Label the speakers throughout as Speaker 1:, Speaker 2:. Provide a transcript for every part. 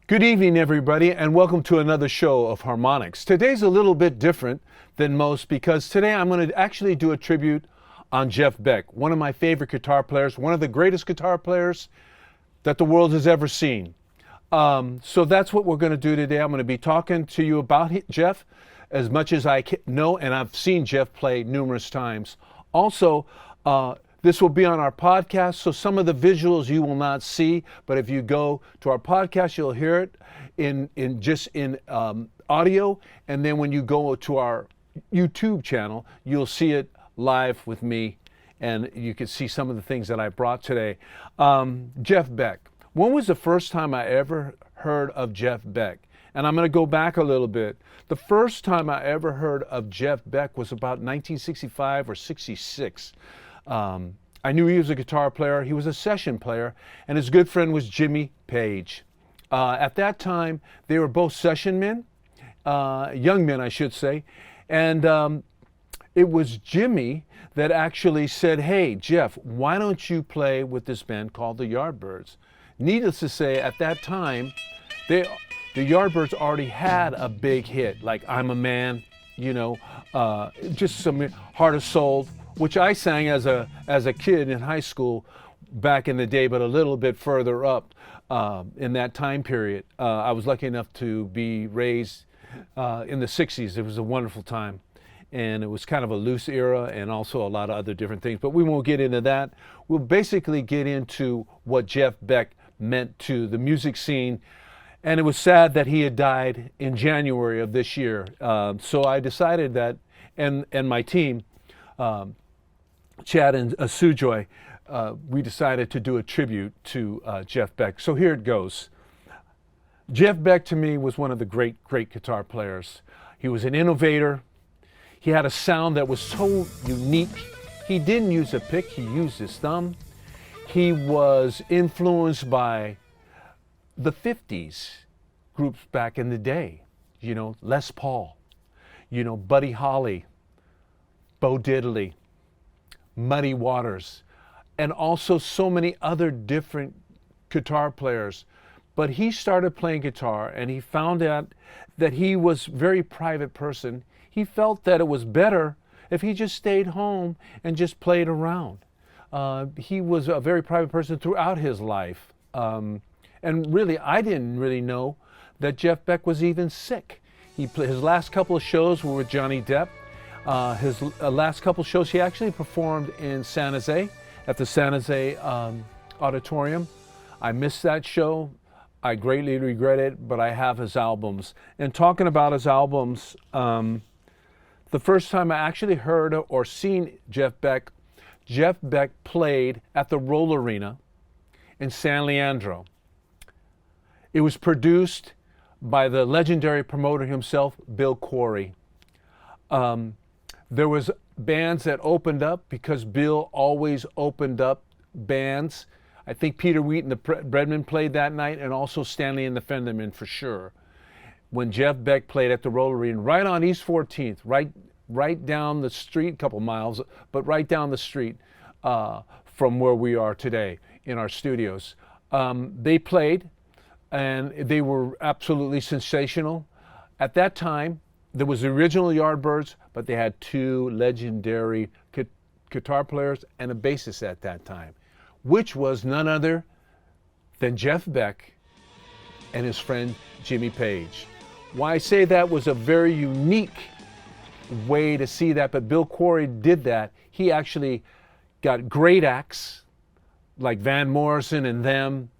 Speaker 1: Good evening, everybody, and welcome to another show of Harmonics. Today's a little bit different than most because today I'm going to actually do a tribute on Jeff Beck, one of my favorite guitar players, one of the greatest guitar players that the world has ever seen. So that's what we're going to do today. I'm going to be talking to you about Jeff as much as I know, and I've seen Jeff play numerous times. Also, this will be on our podcast, so some of the visuals you will not see, but if you go to our podcast, you'll hear it in audio, and then when you go to our YouTube channel, you'll see it live with me, and you can see some of the things that I brought today. Jeff Beck. When was the first time I ever heard of Jeff Beck? And I'm going to go back a little bit. The first time I ever heard of Jeff Beck was about 1965 or 66. I knew he was a guitar player. He was a session player, and his good friend was Jimmy Page. At that time, they were both session men, young men, I should say, and it was Jimmy that actually said, "Hey, Jeff, why don't you play with this band called the Yardbirds?" Needless to say, at that time, the Yardbirds already had a big hit, like "I'm a Man," just some Heart of Soul, which I sang as a kid in high school back in the day, but a little bit further up in that time period. I was lucky enough to be raised in the 60s. It was a wonderful time. And it was kind of a loose era and also a lot of other different things. But we won't get into that. We'll basically get into what Jeff Beck meant to the music scene. And it was sad that he had died in January of this year. So I decided that, and my team, Chad and Sujoy, we decided to do a tribute to Jeff Beck. So here it goes. Jeff Beck to me was one of the great guitar players. He was an innovator. He had a sound that was so unique. He didn't use a pick, he used his thumb. He was influenced by the 50s groups back in the day. Les Paul, Buddy Holly, Bo Diddley, Muddy Waters, and also so many other different guitar players. But he started playing guitar and he found out that he was a very private person. He felt that it was better if he just stayed home and just played around. He was a very private person throughout his life. And really, I didn't really know that Jeff Beck was even sick. His last couple of shows were with Johnny Depp. His last couple shows, he actually performed in San Jose, at the San Jose Auditorium. I missed that show. I greatly regret it, but I have his albums. And talking about his albums, the first time I actually heard or seen Jeff Beck played at the Roll Arena in San Leandro. It was produced by the legendary promoter himself, Bill Correa. There was bands that opened up because Bill always opened up bands. I think Peter Wheat and the Breadmen played that night, and also Stanley and the Fendermen for sure. When Jeff Beck played at the Roll Arena, right on East 14th, right down the street, a couple miles, but right down the street from where we are today in our studios. They played, and they were absolutely sensational. At that time, there was the original Yardbirds, but they had two legendary guitar players and a bassist at that time, which was none other than Jeff Beck and his friend Jimmy Page. Why I say that was a very unique way to see that, but Bill Correa did that. He actually got great acts like Van Morrison and them,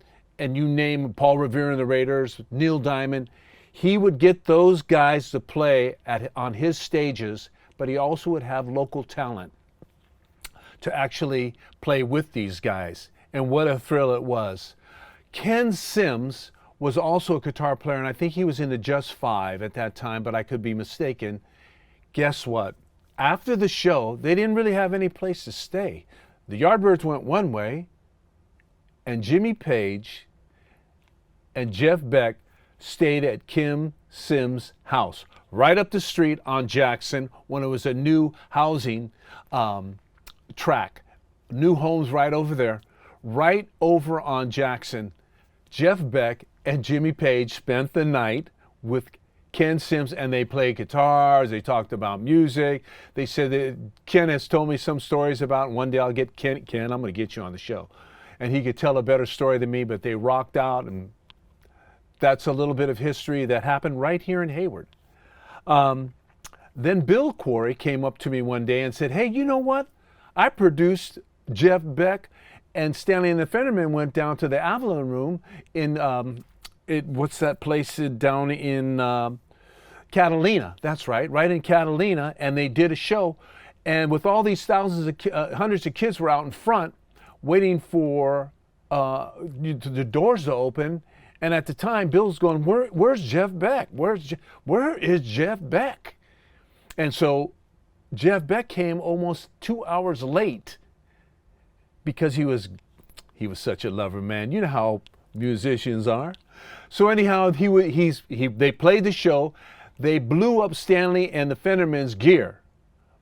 Speaker 1: and you name Paul Revere and the Raiders, Neil Diamond. He would get those guys to play on his stages, but he also would have local talent to actually play with these guys. And what a thrill it was. Ken Sims was also a guitar player, and I think he was in the Just Five at that time, but I could be mistaken. Guess what? After the show, they didn't really have any place to stay. The Yardbirds went one way, and Jimmy Page and Jeff Beck stayed at Kim Sims' house, right up the street on Jackson, when it was a new housing track. New homes right over there, right over on Jackson. Jeff Beck and Jimmy Page spent the night with Ken Sims, and they played guitars, they talked about music. They said that Ken has told me some stories about, one day I'll get Ken, I'm going to get you on the show. And he could tell a better story than me, but they rocked out, and that's a little bit of history that happened right here in Hayward. Then Bill Correa came up to me one day and said, hey, you know what? I produced Jeff Beck, and Stanley and the Fendermen went down to the Avalon Room in, what's that place down in Catalina? That's right in Catalina, and they did a show. And with all these thousands of, hundreds of kids were out in front waiting for the doors to open. And at the time, Bill's going, where's Jeff Beck? Where is Jeff Beck? And so Jeff Beck came almost 2 hours late because he was such a lover, man. You know how musicians are. So anyhow, they played the show. They blew up Stanley and the Fendermen's gear.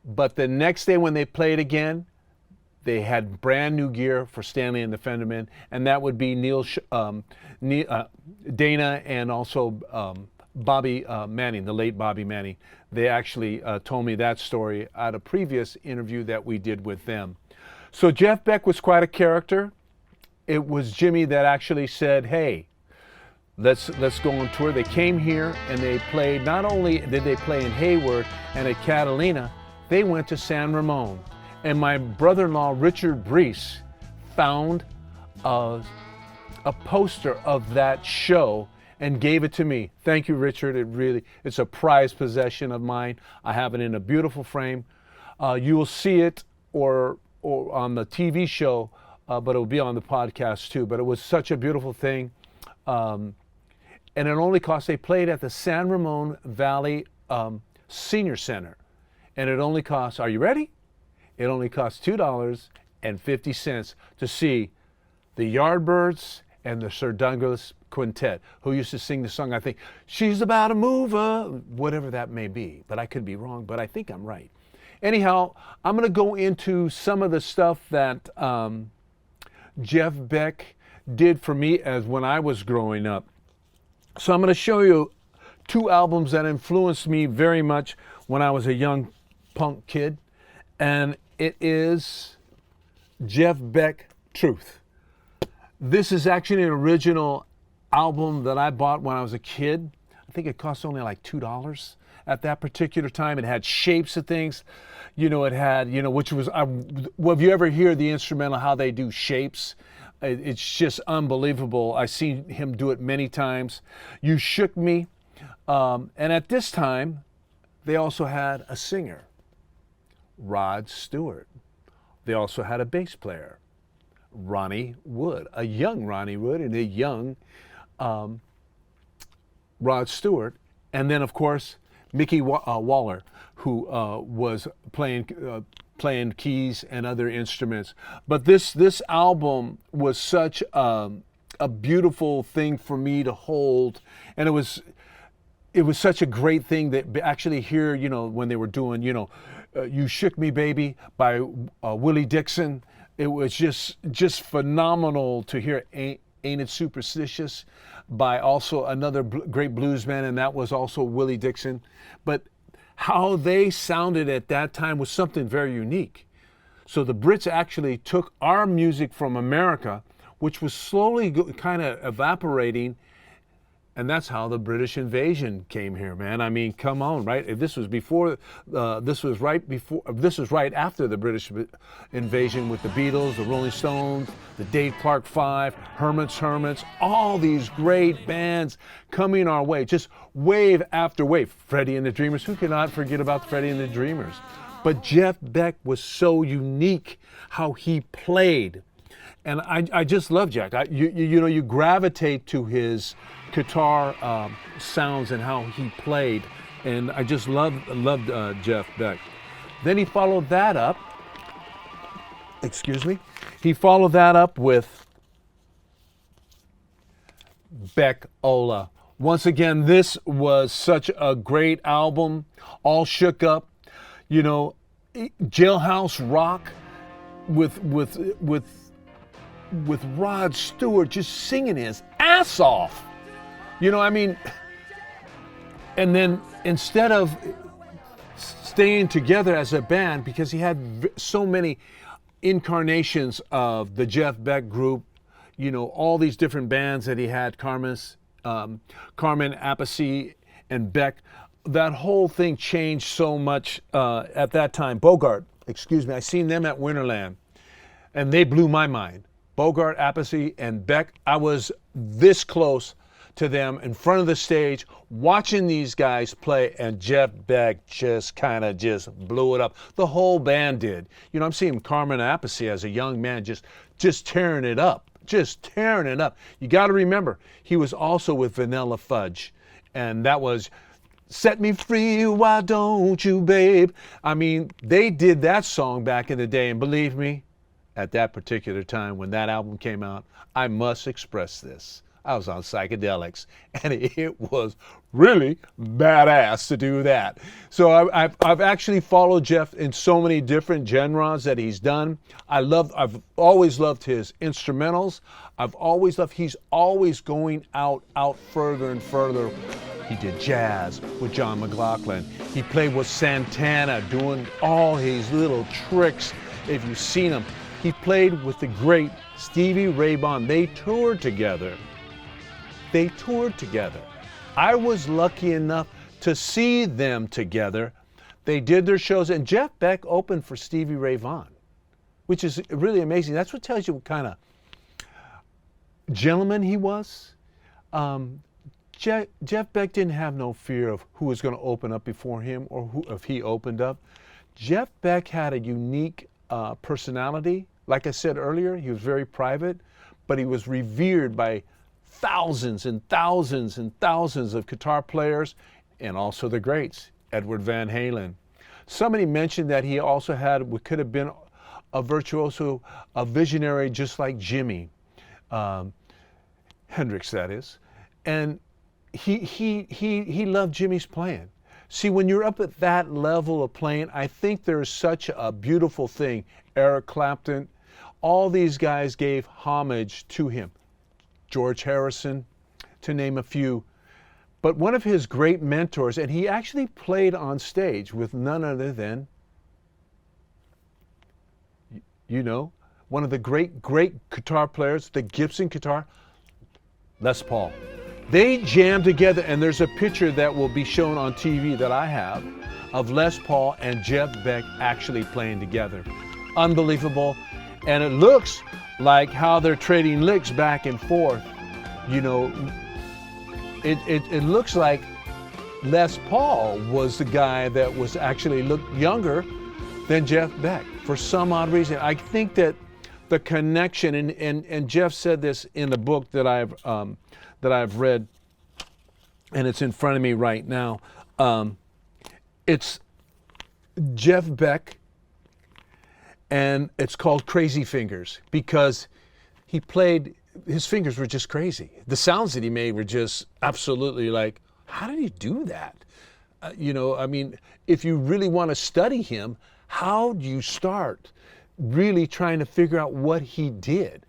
Speaker 1: But the next day when they played again, they had brand new gear for Stanley and the Fendermen, and that would be Dana and also Bobby Manning, the late Bobby Manning. They actually told me that story at a previous interview that we did with them. So Jeff Beck was quite a character. It was Jimmy that actually said, hey, let's go on tour. They came here and they played, not only did they play in Hayward and at Catalina, they went to San Ramon. And my brother-in-law, Richard Brees, found a poster of that show and gave it to me. Thank you, Richard. It's a prized possession of mine. I have it in a beautiful frame. You will see it or on the TV show, but it will be on the podcast too. But it was such a beautiful thing. And it only cost, they played at the San Ramon Valley Senior Center. And it only cost, are you ready? It only cost $2.50 to see the Yardbirds and the Sir Douglas Quintet, who used to sing the song, I think, she's about to move, whatever that may be. But I could be wrong, but I think I'm right. Anyhow, I'm going to go into some of the stuff that Jeff Beck did for me as when I was growing up. So I'm going to show you 2 albums that influenced me very much when I was a young punk kid. And it is Jeff Beck, Truth. This is actually an original album that I bought when I was a kid. I think it cost only like $2 at that particular time. It had shapes of things. You know, it had, you know, which was, well, if you ever hear the instrumental, how they do shapes, it's just unbelievable. I've seen him do it many times. You Shook Me. And at this time, they also had a singer, Rod Stewart. They also had a bass player, Ronnie Wood, a young Ronnie Wood and a young Rod Stewart. And then, of course, Mickey Waller, who was playing keys and other instruments. But this album was such a beautiful thing for me to hold, and it was such a great thing that actually hear, you know, when they were doing, you know, You Shook Me Baby by Willie Dixon. It was just phenomenal to hear Ain't It Superstitious by also another great bluesman, and that was also Willie Dixon. But how they sounded at that time was something very unique. So the Brits actually took our music from America, which was slowly kind of evaporating, and that's how the British invasion came here, man. I mean, come on, right? If this was before, this was right after the British invasion with the Beatles, the Rolling Stones, the Dave Clark Five, Hermits, all these great bands coming our way, just wave after wave. Freddie and the Dreamers, who cannot forget about Freddie and the Dreamers? But Jeff Beck was so unique how he played. And I just love Jack. You know, you gravitate to his guitar sounds and how he played, and I just loved Jeff Beck. Then he followed that up. He followed that up with Beck Ola. Once again, this was such a great album. All shook up, you know, jailhouse rock with Rod Stewart just singing his ass off. You know, I mean, and then instead of staying together as a band, because he had so many incarnations of the Jeff Beck group, you know, all these different bands that he had, Carmen, Appice, and Beck. That whole thing changed so much at that time. Bogart, excuse me, I seen them at Winterland, and they blew my mind. Bogart, Appice, and Beck, I was this close to them in front of the stage, watching these guys play, and Jeff Beck just kind of just blew it up. The whole band did. You know, I'm seeing Carmen Appice as a young man just tearing it up, just tearing it up. You got to remember, he was also with Vanilla Fudge, and that was Set Me Free, Why Don't You, Babe? I mean, they did that song back in the day, and believe me, at that particular time when that album came out, I must express this. I was on psychedelics, and it was really badass to do that. So I've actually followed Jeff in so many different genres that he's done. I've always loved his instrumentals. He's always going out further and further. He did jazz with John McLaughlin. He played with Santana, doing all his little tricks. If you've seen him, he played with the great Stevie Ray Vaughan. They toured together. I was lucky enough to see them together. They did their shows, and Jeff Beck opened for Stevie Ray Vaughan, which is really amazing. That's what tells you what kind of gentleman he was. Jeff Beck didn't have no fear of who was going to open up before him or who, if he opened up. Jeff Beck had a unique personality. Like I said earlier, he was very private, but he was revered by thousands and thousands and thousands of guitar players, and also the greats, Edward Van Halen. Somebody mentioned that he also could have been a virtuoso, a visionary just like Jimi Hendrix, that is. And he loved Jimmy's playing. See, when you're up at that level of playing, I think there's such a beautiful thing. Eric Clapton, all these guys gave homage to him. George Harrison, to name a few. But one of his great mentors, and he actually played on stage with none other than, you know, one of the great guitar players, the Gibson guitar, Les Paul. They jammed together, and there's a picture that will be shown on TV that I have of Les Paul and Jeff Beck actually playing together. Unbelievable. And it looks like how they're trading licks back and forth. You know, it looks like Les Paul was the guy that was actually looked younger than Jeff Beck for some odd reason. I think that the connection, and Jeff said this in the book that I've read, and it's in front of me right now. It's Jeff Beck, and it's called Crazy Fingers because he played, his fingers were just crazy. The sounds that he made were just absolutely like, how did he do that? You know, I mean, if you really want to study him, how do you start really trying to figure out what he did?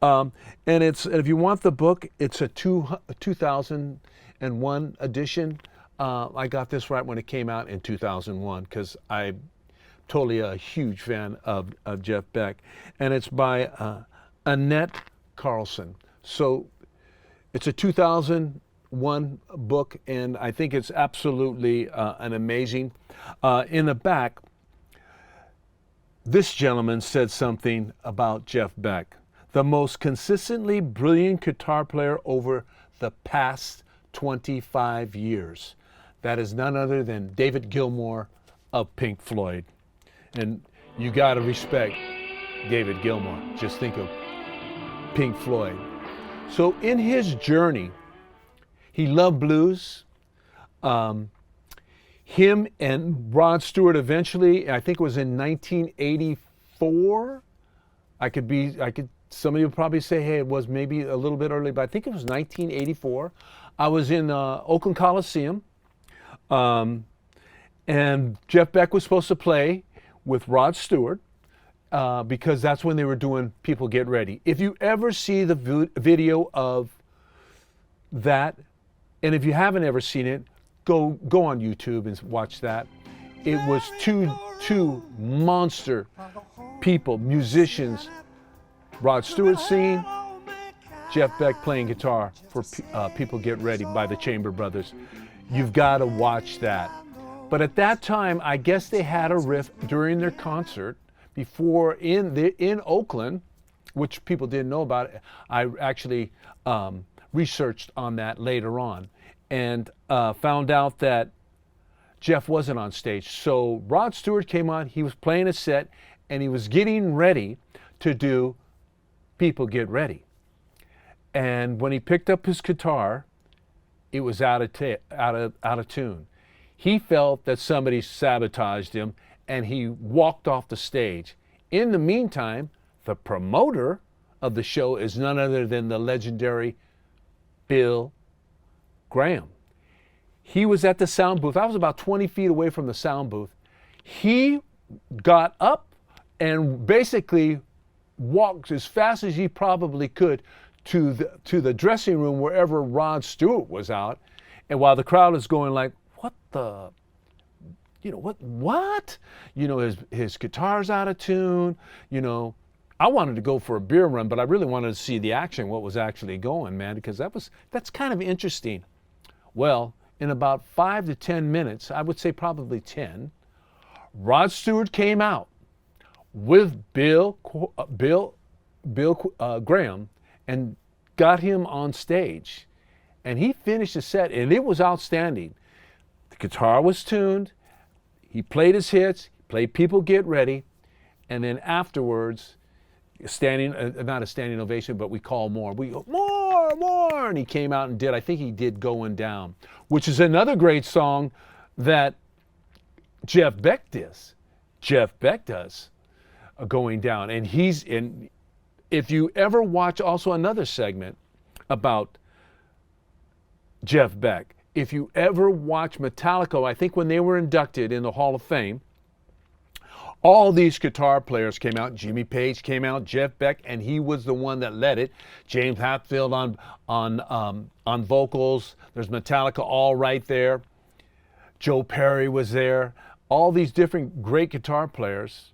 Speaker 1: And if you want the book, it's a 2001 edition. I got this right when it came out in 2001 because I'm totally a huge fan of Jeff Beck. And it's by Annette Carlson. So it's a 2001 book, and I think it's absolutely an amazing. In the back, this gentleman said something about Jeff Beck. The most consistently brilliant guitar player over the past 25 years. That is none other than David Gilmour of Pink Floyd. And you got to respect David Gilmour. Just think of Pink Floyd. So in his journey, he loved blues. Him and Rod Stewart eventually, I think it was in 1984. Some of you will probably say, hey, it was maybe a little bit early, but I think it was 1984. I was in Oakland Coliseum, and Jeff Beck was supposed to play with Rod Stewart because that's when they were doing People Get Ready. If you ever see the video of that And if you haven't ever seen it, go on YouTube and watch that. It was two monster people, musicians, Rod Stewart singing, Jeff Beck playing guitar for People Get Ready by the Chamber Brothers. You've got to watch that. But at that time, I guess they had a riff during their concert before in Oakland, which people didn't know about. I actually researched on that later on and found out that Jeff wasn't on stage. So Rod Stewart came on, he was playing a set, and he was getting ready to do People Get Ready. And when he picked up his guitar, it was out of tune. He felt that somebody sabotaged him, and he walked off the stage. In the meantime, the promoter of the show is none other than the legendary Bill Graham. He was at the sound booth. I was about 20 feet away from the sound booth. He got up and basically walked as fast as he probably could to the dressing room wherever Rod Stewart was out. And while the crowd is going like, what the, what? His guitar's out of tune. I wanted to go for a beer run, but I really wanted to see the action, what was actually going, man, because that's kind of interesting. Well, in about 5 to 10 minutes, I would say probably 10, Rod Stewart came out with Bill Graham and got him on stage. And he finished the set, and it was outstanding. The guitar was tuned. He played his hits, played People Get Ready, and then afterwards, not a standing ovation, but we call more. We go, more, and he came out and did, I think he did Going Down, which is another great song that Jeff Beck does. Jeff Beck does Going Down. And if you ever watch also another segment about Jeff Beck, if you ever watch Metallica, I think when they were inducted in the Hall of Fame, all these guitar players came out. Jimmy Page came out, Jeff Beck, and he was the one that led it. James Hetfield on vocals. There's Metallica all right there. Joe Perry was there. All these different great guitar players,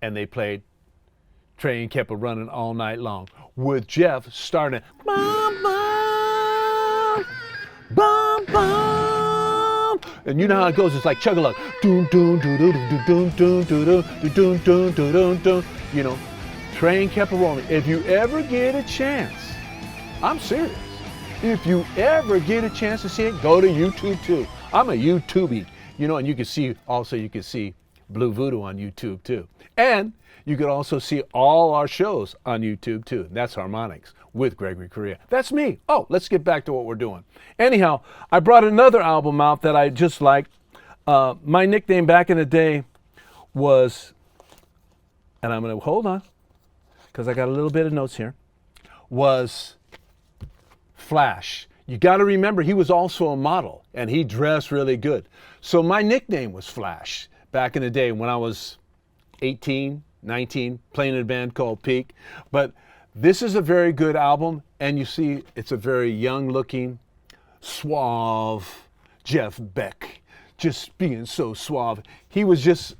Speaker 1: and they played Train Kept a Running All Night Long, with Jeff starting bum, bum, bum, bum. And you know how it goes, it's like chug-a-lug. Doon, doon, doon, doon, doon, doon, doon, doon, doon, doon, doon. Train kept a rolling. If you ever get a chance, I'm serious. If you ever get a chance to see it, go to YouTube too. I'm a YouTubie, and you can see Blue Voodoo on YouTube too. And you can also see all our shows on YouTube too. That's Harmonics with Gregory Correa. That's me. Oh, let's get back to what we're doing. Anyhow, I brought another album out that I just liked. My nickname back in the day was, and I'm going to hold on because I got a little bit of notes here, was Flash. You got to remember he was also a model and he dressed really good. So my nickname was Flash back in the day when I was 18, 19, playing in a band called Peak. But this is a very good album, and you see it's a very young-looking, suave Jeff Beck, just being so suave. He's just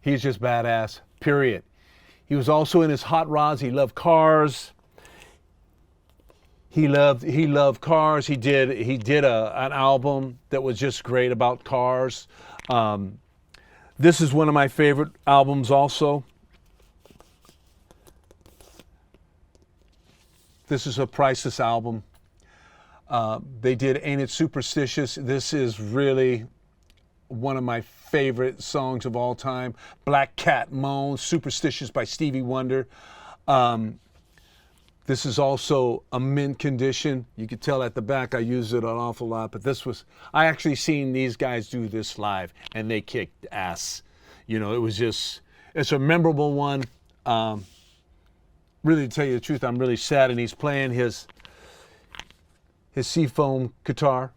Speaker 1: badass, period. He was also in his hot rods. He loved cars. He loved cars. He did an album that was just great about cars. This is one of my favorite albums also. This is a Priceless album. They did Ain't It Superstitious. This is really one of my favorite songs of all time. Black Cat Moan, Superstitious by Stevie Wonder. This is also a mint condition. You can tell at the back I use it an awful lot, but I actually seen these guys do this live, and they kicked ass. It's a memorable one. Really, to tell you the truth, I'm really sad, and he's playing his Seafoam guitar,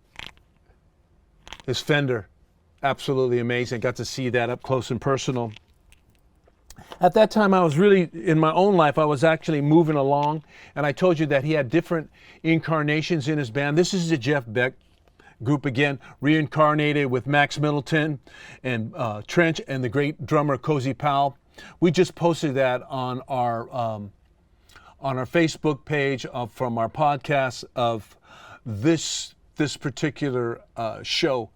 Speaker 1: his Fender. Absolutely amazing. Got to see that up close and personal. At that time, I was really, in my own life, I was actually moving along. And I told you that he had different incarnations in his band. This is the Jeff Beck group again, reincarnated with Max Middleton and Trench and the great drummer Cozy Powell. We just posted that on our Facebook page from our podcast of this particular show.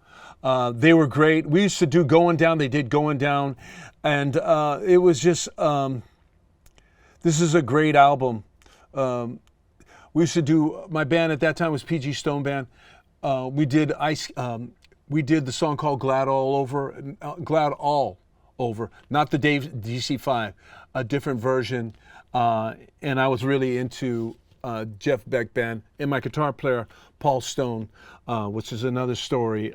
Speaker 1: They were great. We used to do Going Down. They did Going Down. And it was just, this is a great album. We used to do, my band at that time was PG Stone Band. We did the song called Glad All Over, not the DC5, a different version. And I was really into Jeff Beck Band. And my guitar player, Paul Stone, which is another story,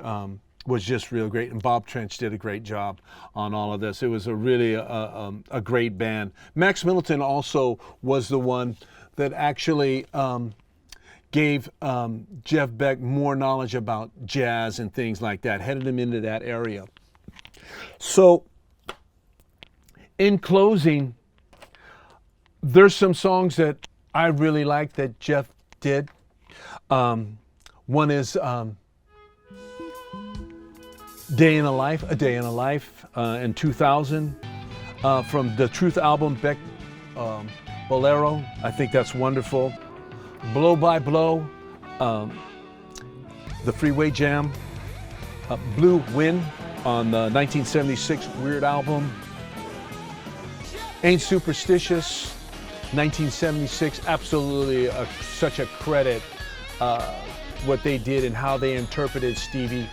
Speaker 1: was just real great. And Bob Trench did a great job on all of this. It was a really a great band. Max Middleton also was the one that actually gave Jeff Beck more knowledge about jazz and things like that, headed him into that area. So, in closing, there's some songs that I really like that Jeff did. One is Day in a Life, A Day in a Life in 2000 from the Truth album, Beck Bolero. I think that's wonderful. Blow by Blow, the Freeway Jam, Blue Wind on the 1976 Weird album, Ain't Superstitious, 1976, absolutely such a credit what they did and how they interpreted Stevie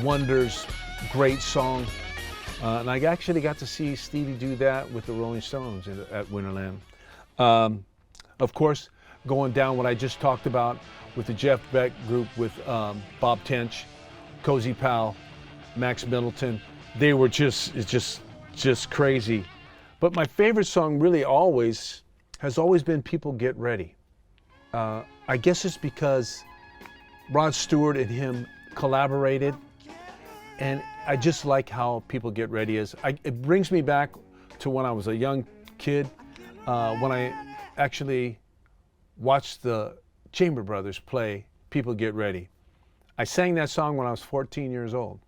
Speaker 1: Wonder's great song. And I actually got to see Stevie do that with the Rolling Stones at Winterland. Of course, Going Down, what I just talked about with the Jeff Beck group with Bob Tench, Cozy Powell, Max Middleton. They were just crazy. But my favorite song really has always been People Get Ready. I guess it's because Rod Stewart and him collaborated, and I just like how People Get Ready is. It brings me back to when I was a young kid, when I actually watched the Chamber Brothers play People Get Ready. I sang that song when I was 14 years old.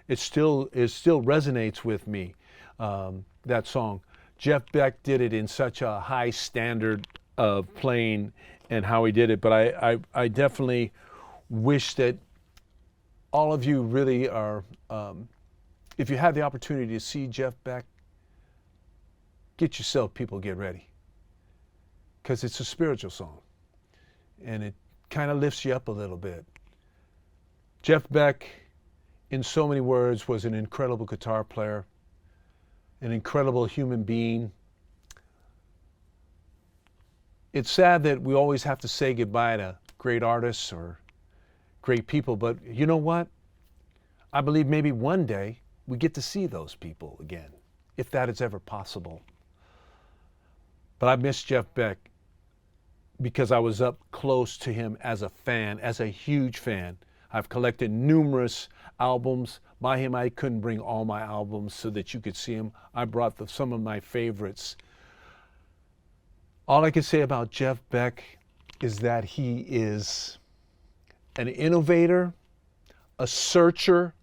Speaker 1: It still resonates with me, that song. Jeff Beck did it in such a high standard of playing and how he did it, but I definitely wish that all of you really are, if you have the opportunity to see Jeff Beck, get yourself People Get Ready, because it's a spiritual song and it kind of lifts you up a little bit. Jeff Beck, in so many words, was an incredible guitar player, an incredible human being. It's sad that we always have to say goodbye to great artists or great people, but you know what? I believe maybe one day we get to see those people again, if that is ever possible. But I miss Jeff Beck because I was up close to him as a fan, as a huge fan. I've collected numerous albums by him. I couldn't bring all my albums so that you could see him. I brought some of my favorites. All I can say about Jeff Beck is that he is an innovator, a searcher,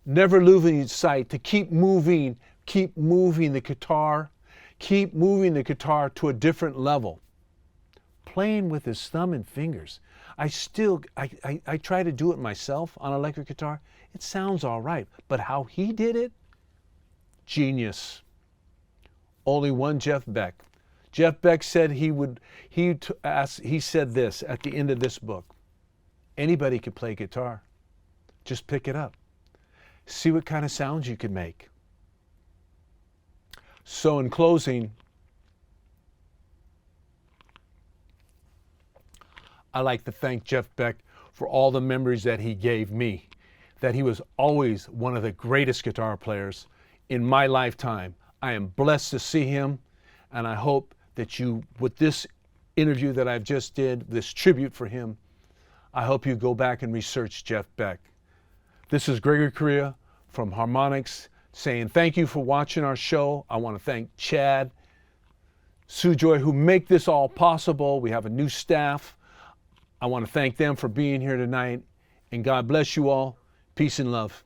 Speaker 1: never losing sight to keep moving the guitar, keep moving the guitar to a different level. Playing with his thumb and fingers. I try to do it myself on electric guitar. It sounds all right, but how he did it, genius. Only one Jeff Beck. Jeff Beck said he said this at the end of this book: anybody could play guitar. Just pick it up. See what kind of sounds you can make. So in closing, I'd like to thank Jeff Beck for all the memories that he gave me, that he was always one of the greatest guitar players in my lifetime. I am blessed to see him, and I hope that you, with this interview that I've just did, this tribute for him, I hope you go back and research Jeff Beck. This is Gregory Correa from Harmonics, saying thank you for watching our show. I want to thank Chad, Sujoy, who make this all possible. We have a new staff. I want to thank them for being here tonight. And God bless you all. Peace and love.